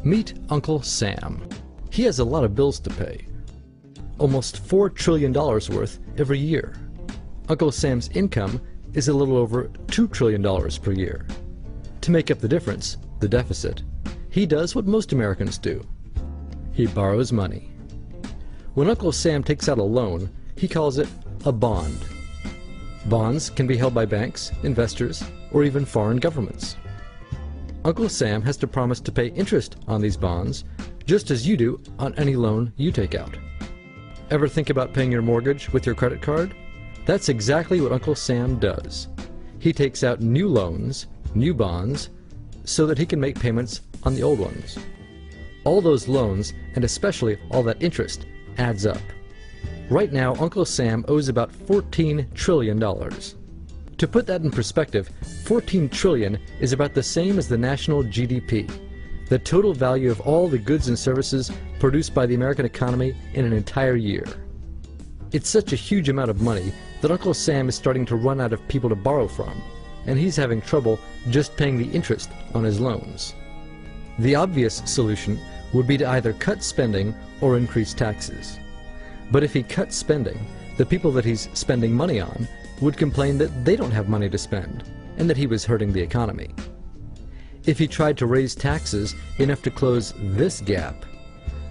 Meet Uncle Sam. He has a lot of bills to pay. Almost $4 trillion worth every year. Uncle Sam's income is a little over $2 trillion per year. To make up the difference, the deficit, he does what most Americans do. He borrows money. When Uncle Sam takes out a loan, he calls it a bond. Bonds can be held by banks, investors, or even foreign governments. Uncle Sam has to promise to pay interest on these bonds, just as you do on any loan you take out. Ever think about paying your mortgage with your credit card? That's exactly what Uncle Sam does. He takes out new loans, new bonds, so that he can make payments on the old ones. All those loans, and especially all that interest, adds up. Right now, Uncle Sam owes about $14 trillion. To put that in perspective, 14 trillion is about the same as the national GDP, the total value of all the goods and services produced by the American economy in an entire year. It's such a huge amount of money that Uncle Sam is starting to run out of people to borrow from, and he's having trouble just paying the interest on his loans. The obvious solution would be to either cut spending or increase taxes. But if he cuts spending, the people that he's spending money on would complain that they don't have money to spend, and that he was hurting the economy. If he tried to raise taxes enough to close this gap,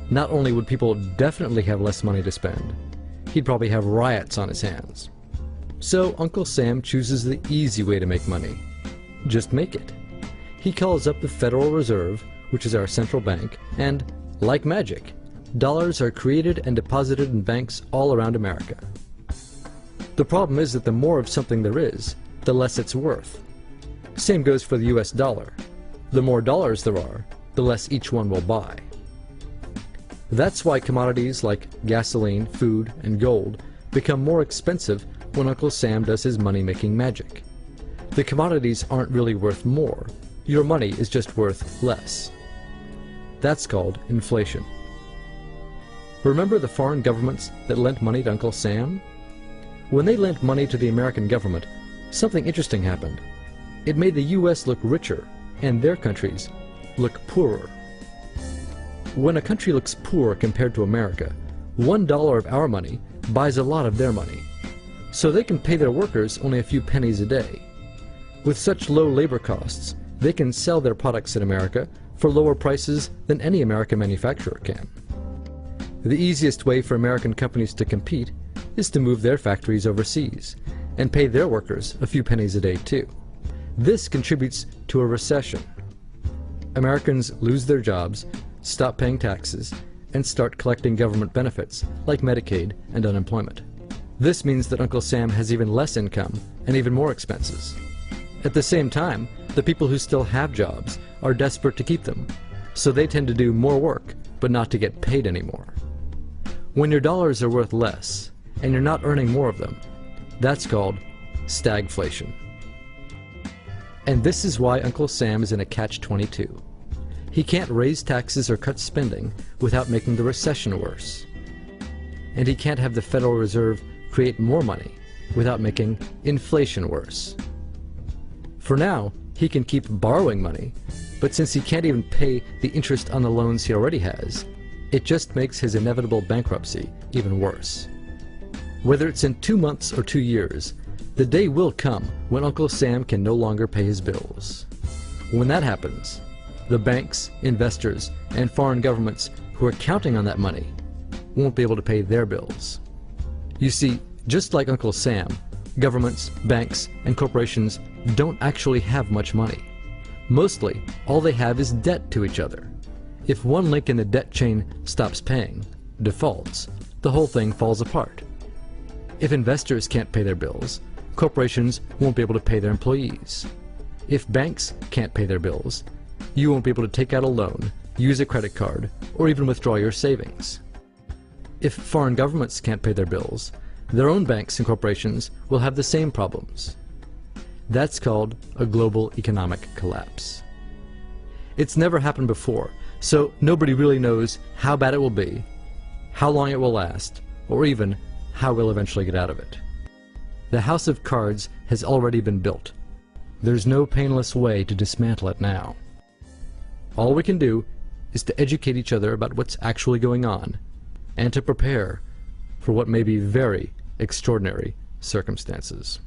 not only would people definitely have less money to spend, he'd probably have riots on his hands. So Uncle Sam chooses the easy way to make money. Just make it. He calls up the Federal Reserve, which is our central bank, and, like magic, dollars are created and deposited in banks all around America. The problem is that the more of something there is, the less it's worth. Same goes for the US dollar. The more dollars there are, the less each one will buy. That's why commodities like gasoline, food, and gold become more expensive when Uncle Sam does his money-making magic. The commodities aren't really worth more. Your money is just worth less. That's called inflation. Remember the foreign governments that lent money to Uncle Sam? When they lent money to the American government, something interesting happened. It made the US look richer, and their countries look poorer. When a country looks poor compared to America, $1 of our money buys a lot of their money. So they can pay their workers only a few pennies a day. With such low labor costs, they can sell their products in America for lower prices than any American manufacturer can. The easiest way for American companies to compete is to move their factories overseas and pay their workers a few pennies a day too. This contributes to a recession. Americans lose their jobs, stop paying taxes, and start collecting government benefits like Medicaid and unemployment. This means that Uncle Sam has even less income and even more expenses. At the same time, the people who still have jobs are desperate to keep them, so they tend to do more work but not to get paid anymore. When your dollars are worth less and you're not earning more of them, that's called stagflation. And this is why Uncle Sam is in a catch-22. He can't raise taxes or cut spending without making the recession worse. And he can't have the Federal Reserve create more money without making inflation worse. For now, he can keep borrowing money, but since he can't even pay the interest on the loans he already has, it just makes his inevitable bankruptcy even worse. Whether it's in 2 months or 2 years, the day will come when Uncle Sam can no longer pay his bills. When that happens, the banks, investors, and foreign governments who are counting on that money won't be able to pay their bills. You see, just like Uncle Sam, governments, banks, and corporations don't actually have much money. Mostly, all they have is debt to each other. If one link in the debt chain stops paying, defaults, the whole thing falls apart. If investors can't pay their bills, corporations won't be able to pay their employees. If banks can't pay their bills, you won't be able to take out a loan, use a credit card, or even withdraw your savings. If foreign governments can't pay their bills, their own banks and corporations will have the same problems. That's called a global economic collapse. It's never happened before, so nobody really knows how bad it will be, how long it will last, or even how we'll eventually get out of it. The house of cards has already been built. There's no painless way to dismantle it now. All we can do is to educate each other about what's actually going on, and to prepare for what may be very extraordinary circumstances.